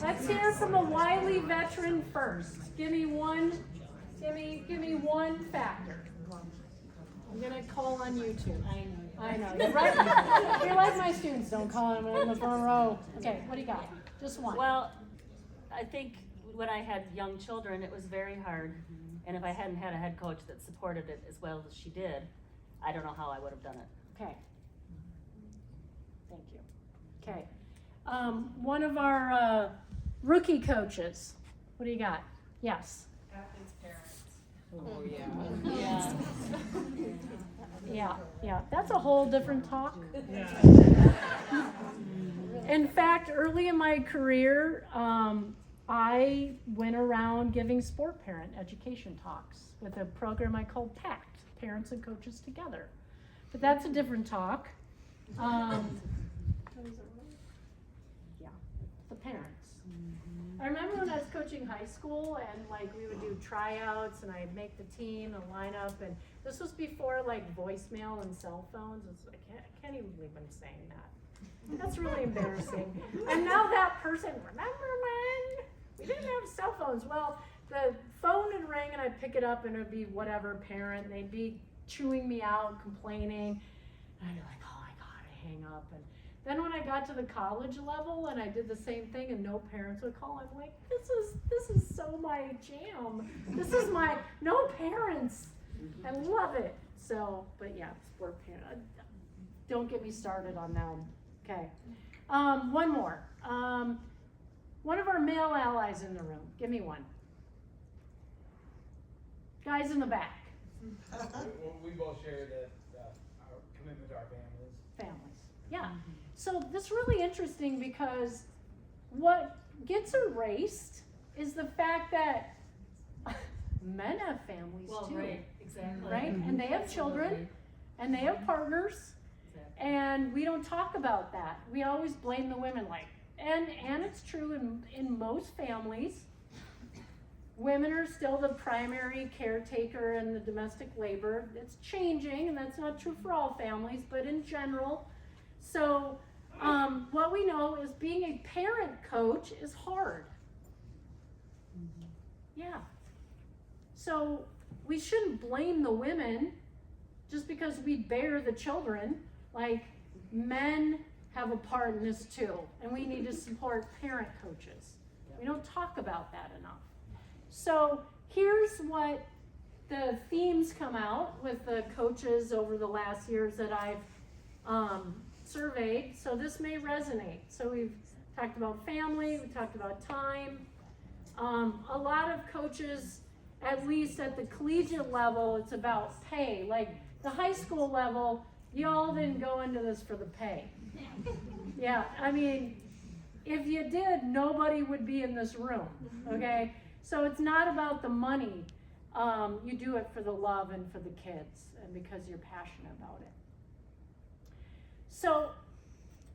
Let's hear from a wily veteran first. Give me one factor. I'm gonna call on you two. I know. You're right. You're like my students. Don't call them in the front row. Okay, what do you got? Just one. Well, I think when I had young children, it was very hard. And if I hadn't had a head coach that supported it as well as she did, I don't know how I would have done it. Okay. Thank you. Okay. One of our rookie coaches. What do you got? Yes. Athletes' parents. Oh, yeah. Yeah. That's a whole different talk. In fact, early in my career, I went around giving sport parent education talks with a program I called PACT, Parents and Coaches Together. But that's a different talk. The parents. I remember when I was coaching high school and like we would do tryouts and I'd make the team and line up, and this was before like voicemail and cell phones. I can't even believe I'm saying that. That's really embarrassing. I'm now that person. Remember when we didn't have cell phones? Well, the phone would ring and I'd pick it up and it would be whatever parent, and they'd be chewing me out, complaining. And I'd be like, oh my God, I hang up. And then when I got to the college level and I did the same thing and no parents would call, I'm like, this is so my jam. This is my, no parents. I love it. So, but yeah, sport parent. Don't get me started on them. Okay. One more. One of our male allies in the room. Give me one. Guys in the back. We both share our commitment to our families. Families. Yeah. So this is really interesting because what gets erased is the fact that men have families too. Right, exactly. Right? And they have children and they have partners, and we don't talk about that. We always blame the women, like, and it's true in most families. Women are still the primary caretaker and the domestic labor. It's changing, and that's not true for all families, but in general. So what we know is being a parent coach is hard. Yeah. So we shouldn't blame the women just because we bear the children. Like, men have a part in this too, and we need to support parent coaches. We don't talk about that enough. So here's what the themes come out with the coaches over the last years that I've surveyed. So this may resonate. So we've talked about family, we talked about time. A lot of coaches, at least at the collegiate level, it's about pay. Like the high school level, y'all didn't go into this for the pay. Yeah, I mean, if you did, nobody would be in this room, okay? So it's not about the money. You do it for the love and for the kids and because you're passionate about it. So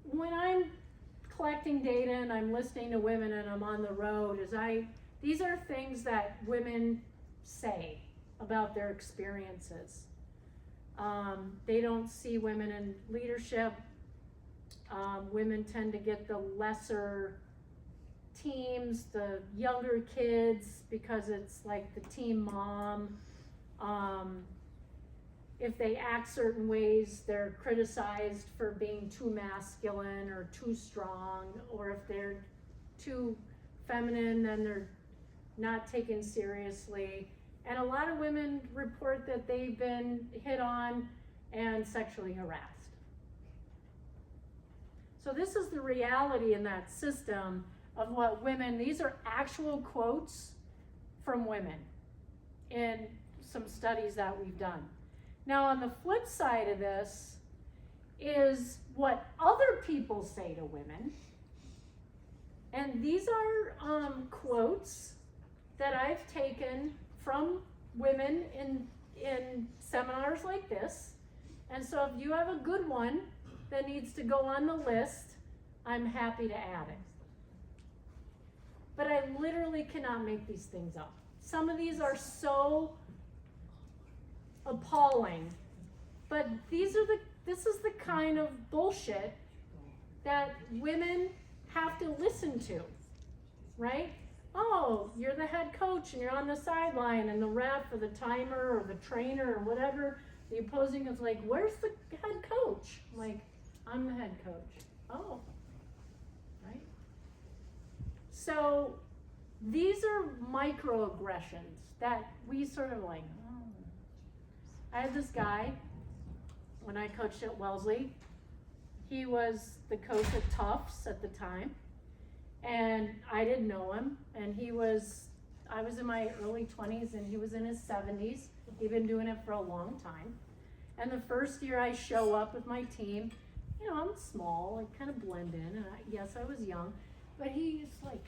when I'm collecting data and I'm listening to women and I'm on the road, these are things that women say about their experiences. They don't see women in leadership. Women tend to get the lesser teams, the younger kids, because it's like the team mom. If they act certain ways, they're criticized for being too masculine or too strong, or if they're too feminine, then they're not taken seriously. And a lot of women report that they've been hit on and sexually harassed. So this is the reality in that system of what women, these are actual quotes from women in some studies that we've done. Now on the flip side of this is what other people say to women. And these are quotes that I've taken from women in seminars like this. And so if you have a good one that needs to go on the list, I'm happy to add it. But I literally cannot make these things up. Some of these are so appalling, but this is the kind of bullshit that women have to listen to, right? Oh, you're the head coach and you're on the sideline and the ref or the timer or the trainer or whatever, the opposing is like, where's the head coach? I'm like, I'm the head coach. Oh, right? So these are microaggressions that we sort of like, oh. I had this guy, when I coached at Wellesley, he was the coach at Tufts at the time, and I didn't know him, and I was in my early 20s and he was in his 70s. He'd been doing it for a long time. And the first year I show up with my team, I'm small, I kind of blend in, and yes, I was young, but he's like,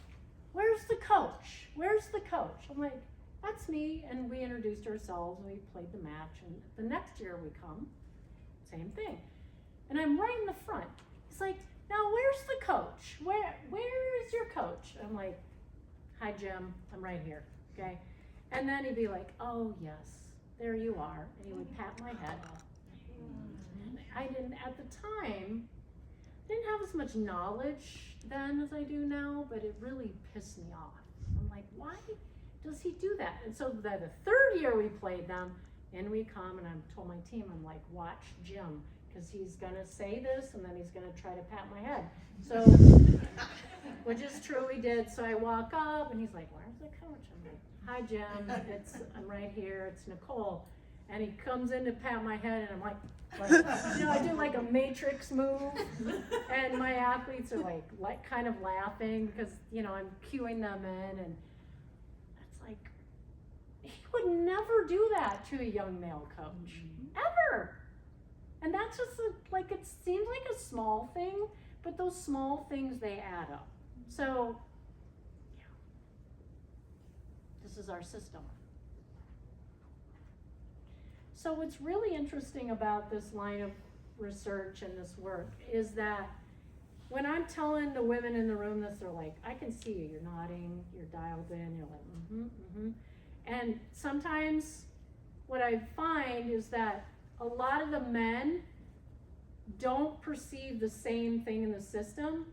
where's the coach? Where's the coach? I'm like, that's me, and we introduced ourselves, and we played the match, and the next year we come, same thing. And I'm right in the front. He's like, now where's the coach? Where is your coach? I'm like, hi Jim, I'm right here, okay? And then he'd be like, oh yes, there you are, and he would pat my head. I didn't, at the time, didn't have as much knowledge then as I do now, but it really pissed me off. I'm like, why does he do that? And so the third year we played them, in we come, and I told my team, I'm like, watch Jim, because he's gonna say this, and then he's gonna try to pat my head. So, which is true, we did. So I walk up, and he's like, where's the coach? I'm like, hi Jim, I'm right here, it's Nicole. And he comes in to pat my head, and I'm like I do like a matrix move, and my athletes are like kind of laughing because I'm cueing them in, and it's like he would never do that to a young male coach ever. And that's just it seems like a small thing, but those small things, they add up. So yeah, this is our system. So what's really interesting about this line of research and this work is that when I'm telling the women in the room this, they're like, I can see you, you're nodding, you're dialed in, you're like, And sometimes what I find is that a lot of the men don't perceive the same thing in the system,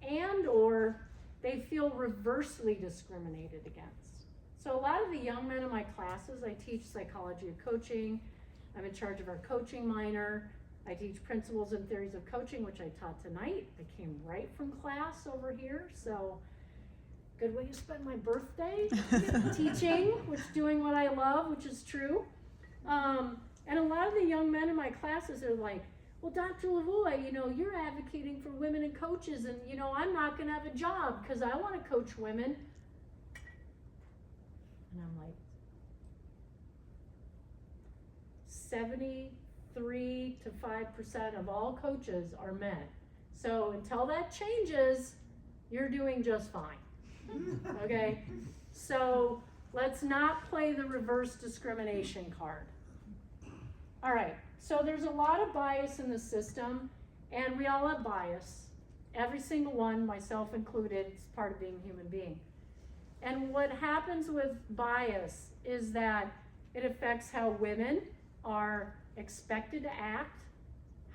and or they feel reversely discriminated against. So a lot of the young men in my classes, I teach psychology of coaching. I'm in charge of our coaching minor. I teach principles and theories of coaching, which I taught tonight. I came right from class over here. So Good way to spend my birthday. Teaching, doing what I love, which is true. And a lot of the young men in my classes are like, well, Dr. LaVoi, you know, you're advocating for women and coaches, and, you know, I'm not going to have a job because I want to coach women. And I'm like, 73 to 5% of all coaches are men. So until that changes, you're doing just fine. Okay? So let's not play the reverse discrimination card. All right, so there's a lot of bias in the system, and we all have bias. Every single one, myself included, is part of being a human being. And what happens with bias is that it affects how women are expected to act,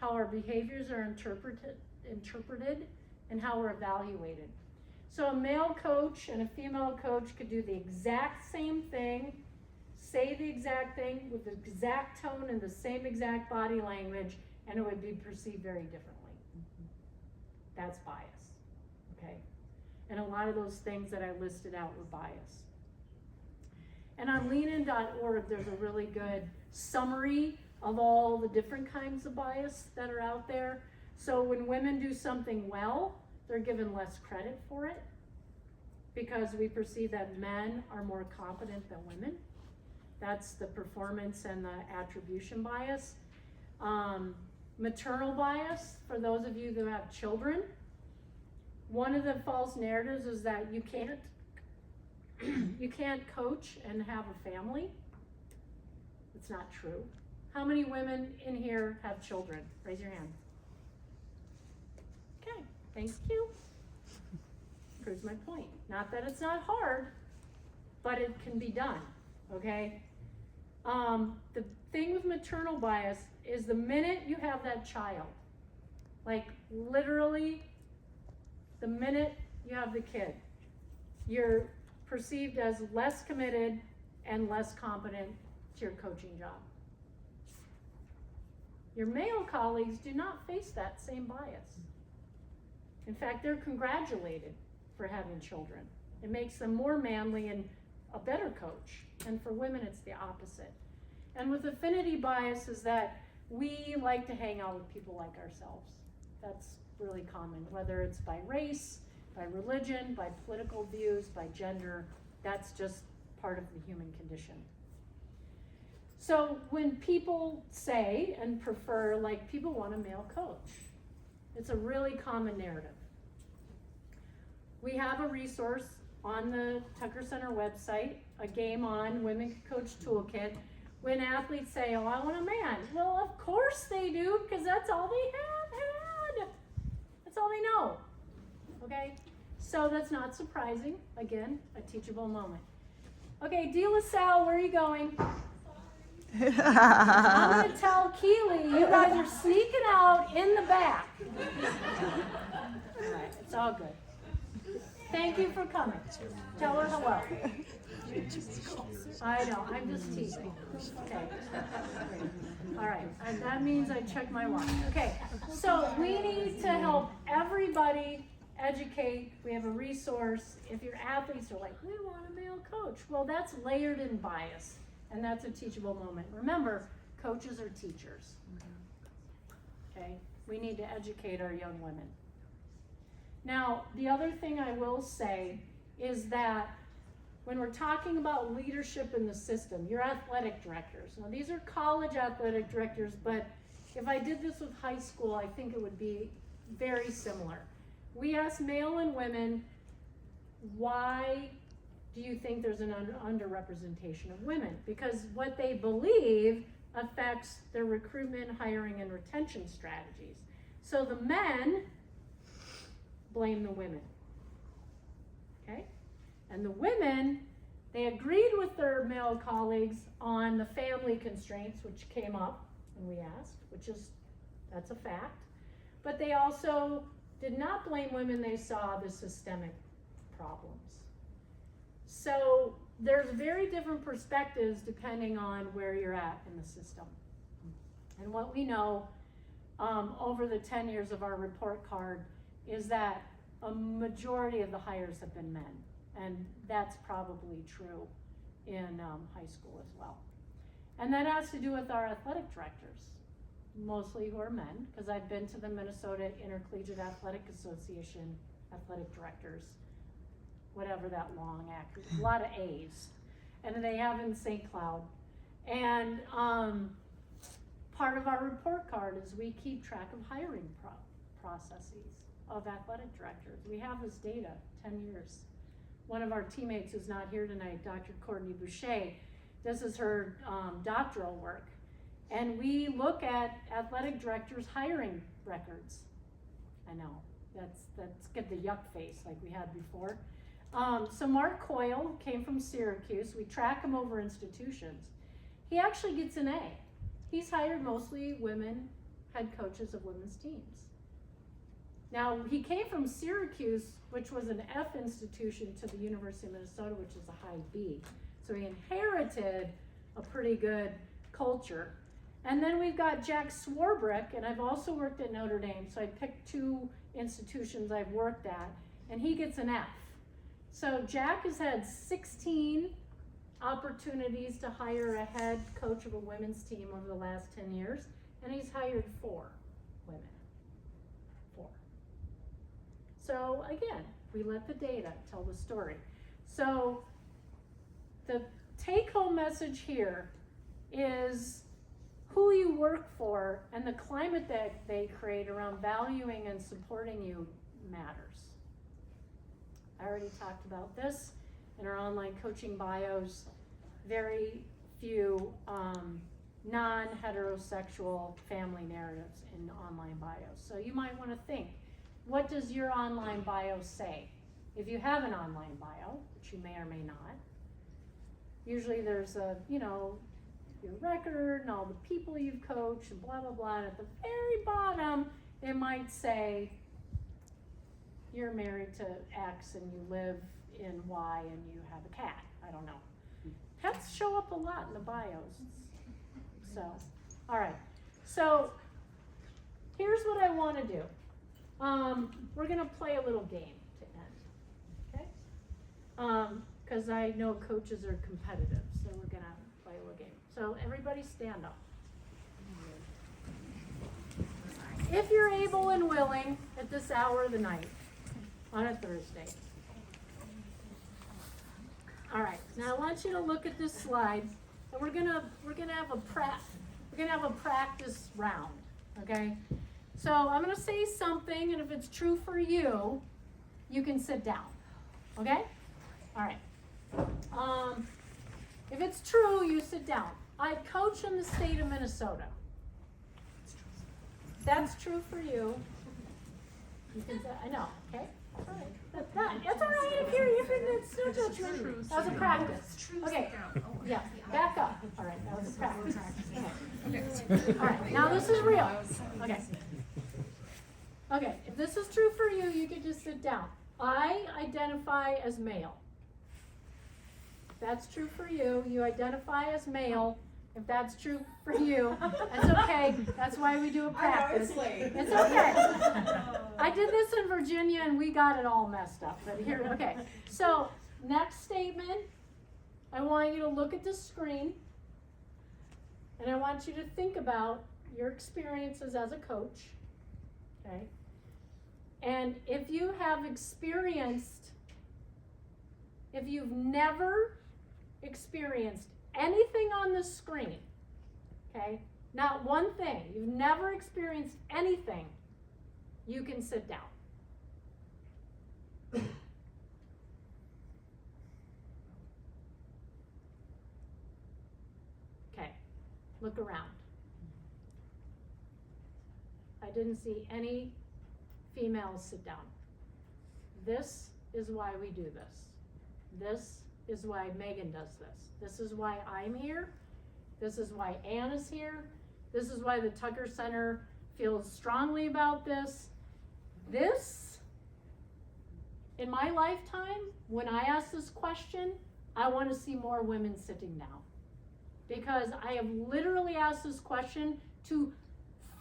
how our behaviors are interpreted, and how we're evaluated. So a male coach and a female coach could do the exact same thing, say the exact thing with the exact tone and the same exact body language, and it would be perceived very differently. That's bias, okay? And a lot of those things that I listed out were bias. And on leanin.org, there's a really good summary of all the different kinds of bias that are out there. So when women do something well, they're given less credit for it because we perceive that men are more competent than women. That's the performance and the attribution bias. Maternal bias, for those of you who have children, one of the false narratives is that you can't coach and have a family. It's not true. How many women in here have children? Raise your hand. Okay, thank you. Proves my point. Not that it's not hard, but it can be done, okay? The thing with maternal bias is the minute you have that child, like literally the minute you have the kid, you're perceived as less committed and less competent to your coaching job. Your male colleagues do not face that same bias. In fact, they're congratulated for having children. It makes them more manly and a better coach. And for women, it's the opposite. And with affinity bias is that we like to hang out with people like ourselves. That's really common, whether it's by race, by religion, by political views, by gender. That's just part of the human condition. So when people say and prefer, like, people want a male coach, it's a really common narrative. We have a resource on the Tucker Center website, a Game On Women Can Coach Toolkit. When athletes say, oh, I want a man. Well, of course they do, because that's all they have had. That's all they know, okay? So that's not surprising. Again, a teachable moment. Okay, De La Salle, where are you going? I'm gonna tell Keely, you guys are sneaking out in the back. All right, it's all good. Thank you for coming. Tell her hello. I know, I'm just teasing. Okay. All right, that means I check my watch. Okay, so we need to help everybody educate. We have a resource. If your athletes are like, we want a male coach, well, that's layered in bias, and that's a teachable moment. Remember, coaches are teachers. Okay, we need to educate our young women. Now, the other thing I will say is that when we're talking about leadership in the system, your athletic directors, now these are college athletic directors, but if I did this with high school, I think it would be very similar. We ask male and women, why do you think there's an underrepresentation of women? Because what they believe affects their recruitment, hiring, and retention strategies. So the men blame the women, okay? And the women, they agreed with their male colleagues on the family constraints, which came up when we asked, that's a fact. But they also did not blame women. They saw the systemic problems. So there's very different perspectives depending on where you're at in the system. And what we know over the 10 years of our report card is that a majority of the hires have been men. And that's probably true in high school as well. And that has to do with our athletic directors, mostly who are men, because I've been to the Minnesota Intercollegiate Athletic Association athletic directors, whatever that long act, a lot of A's. And then they have in St. Cloud. And part of our report card is we keep track of hiring processes of athletic directors. We have this data, 10 years. One of our teammates who's not here tonight, Dr. Courtney Boucher, this is her doctoral work. And we look at athletic directors' hiring records. I know, that's get the yuck face like we had before. So Mark Coyle came from Syracuse. We track him over institutions. He actually gets an A. He's hired mostly women, head coaches of women's teams. Now, he came from Syracuse, which was an F institution, to the University of Minnesota, which is a high B. So he inherited a pretty good culture. And then we've got Jack Swarbrick, and I've also worked at Notre Dame, so I picked 2 institutions I've worked at, and he gets an F. So Jack has had 16 opportunities to hire a head coach of a women's team over the last 10 years, and he's hired 4 women. 4. So again, we let the data tell the story. So the take-home message here is who you work for and the climate that they create around valuing and supporting you matters. I already talked about this in our online coaching bios. Very few non-heterosexual family narratives in online bios. So you might want to think, what does your online bio say? If you have an online bio, which you may or may not, usually there's a, your record and all the people you've coached and blah, blah, blah. And at the very bottom, it might say, you're married to X and you live in Y and you have a cat. I don't know. Pets show up a lot in the bios. So, all right. So, here's what I want to do. We're going to play a little game to end. Okay? Because I know coaches are competitive, so we're going to play a little game. So, everybody stand up. If you're able and willing at this hour of the night on a Thursday. All right, now I want you to look at this slide, and we're gonna have a practice round, okay? So I'm gonna say something, and if it's true for you, you can sit down, okay? All right. If it's true, you sit down. I coach in the state of Minnesota. That's true for you. You can say, I know, okay? All right. That's all right if it's no judgment. That was a practice. Okay. Yeah. Back up. All right. That was a practice. Okay. All right. Now this is real. Okay. Okay. If this is true for you, you can just sit down. I identify as male. If that's true for you, you identify as male. If that's true for you, that's okay. That's why we do a practice. I know, it's late. It's okay. I did this in Virginia and we got it all messed up. But here, okay. So, next statement, I want you to look at the screen and I want you to think about your experiences as a coach. Okay? And if you have experienced, if you've never experienced anything on the screen, okay, not one thing, you've never experienced anything, you can sit down. Okay, look around. I didn't see any females sit down. This is why we do this. This is why Megan does this. This is why I'm here. This is why Ann is here. This is why the Tucker Center feels strongly about this. This, in my lifetime, when I ask this question, I want to see more women sitting down. Because I have literally asked this question to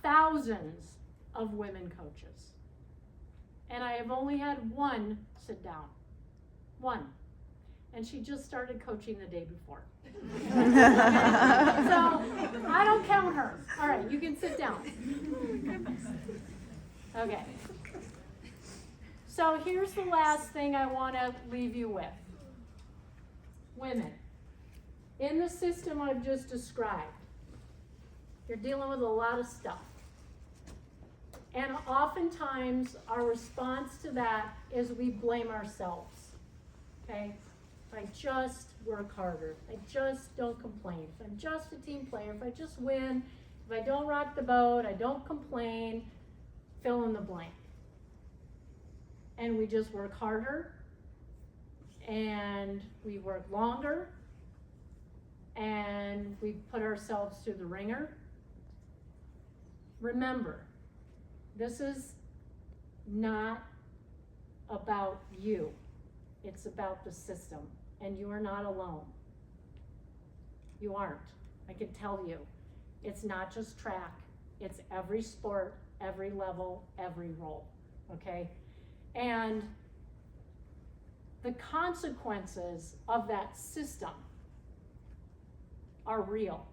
thousands of women coaches. And I have only had one sit down. One. and she just started coaching the day before. So I don't count her. All right, you can sit down. Okay. So here's the last thing I want to leave you with. Women, in the system I've just described, you're dealing with a lot of stuff. And oftentimes our response to that is we blame ourselves. Okay? If I just work harder, if I just don't complain, if I'm just a team player, if I just win, if I don't rock the boat, I don't complain, fill in the blank. And we just work harder, and we work longer, and we put ourselves through the ringer. Remember, this is not about you. It's about the system, and you are not alone. You aren't. I can tell you. It's not just track. It's every sport, every level, every role, okay? And the consequences of that system are real.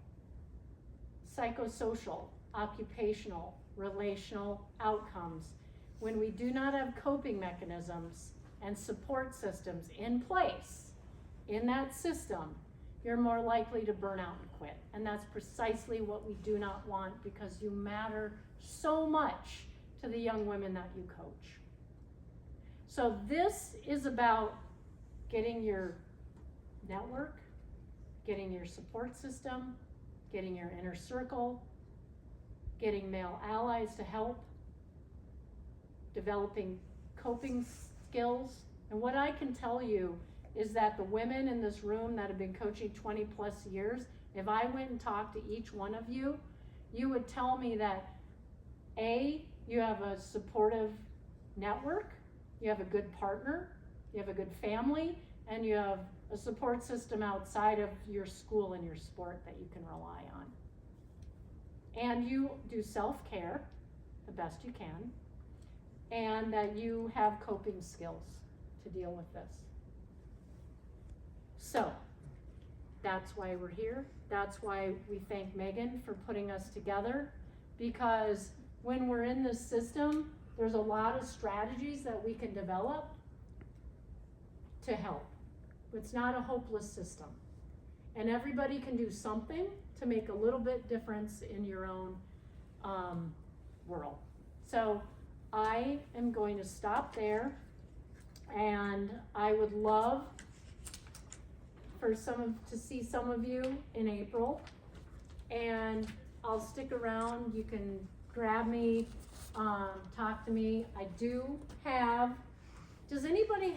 Psychosocial, occupational, relational outcomes. When we do not have coping mechanisms and support systems in place in that system, you're more likely to burn out and quit. And that's precisely what we do not want, because you matter so much to the young women that you coach. So this is about getting your network, getting your support system, getting your inner circle, getting male allies to help, developing coping skills. And what I can tell you is that the women in this room that have been coaching 20 plus years, if I went and talked to each one of you, you would tell me that A, you have a supportive network, you have a good partner, you have a good family, and you have a support system outside of your school and your sport that you can rely on. And you do self-care the best you can, and that you have coping skills to deal with this. So, that's why we're here. That's why we thank Megan for putting us together, because when we're in this system, there's a lot of strategies that we can develop to help. It's not a hopeless system. And everybody can do something to make a little bit difference in your own world. So I am going to stop there, and I would love to see some of you in April, and I'll stick around. You can grab me, talk to me. I do have, does anybody have